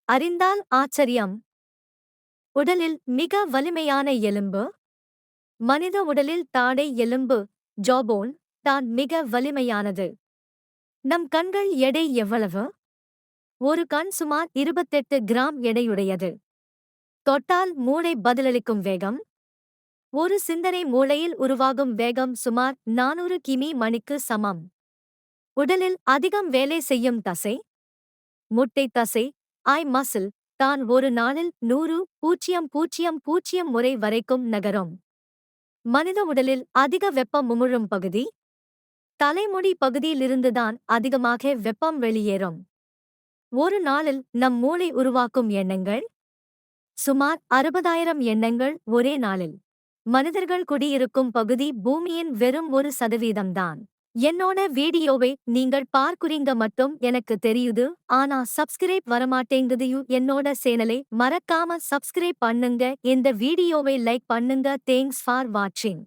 அறிந்தால் ஆச்சரியம். உடலில் மிக வலிமையான எலும்பு. மனித உடலில் தாடை எலும்பு ஜாபோன் தான் மிக வலிமையானது. நம் கண்கள் எடை எவ்வளவு? ஒரு கண் சுமார் 28 கிராம் எடையுடையது. தொட்டால் மூளை பதிலளிக்கும் வேகம். ஒரு சிந்தனை மூளையில் உருவாகும் வேகம் சுமார் 400 கிமி மணிக்கு சமம். உடலில் அதிகம் வேலை செய்யும் தசை. முட்டை தசை ஐ மசில் தான் ஒரு நாளில் 100,000 முறை வரைக்கும் நகரும். மனித உடலில் அதிக வெப்பம் உமிழும் பகுதி. தலைமுடி பகுதியிலிருந்துதான் அதிகமாக வெப்பம் வெளியேறும். ஒரு நாளில் நம் மூளை உருவாக்கும் எண்ணங்கள் சுமார் 60,000 எண்ணங்கள் ஒரே நாளில். மனிதர்கள் குடியிருக்கும் பகுதி பூமியின் வெறும் 1% தான். என்னோட வீடியோவை நீங்கள் பார்க்குறீங்க மட்டும் எனக்கு தெரியுது, ஆனா சப்ஸ்கிரைப் வரமாட்டேங்குது. என்னோட சேனலை மறக்காம சப்ஸ்கிரைப் பண்ணுங்க. இந்த வீடியோவை லைக் பண்ணுங்க. தேங்க்ஸ் ஃபார் வாட்சிங்.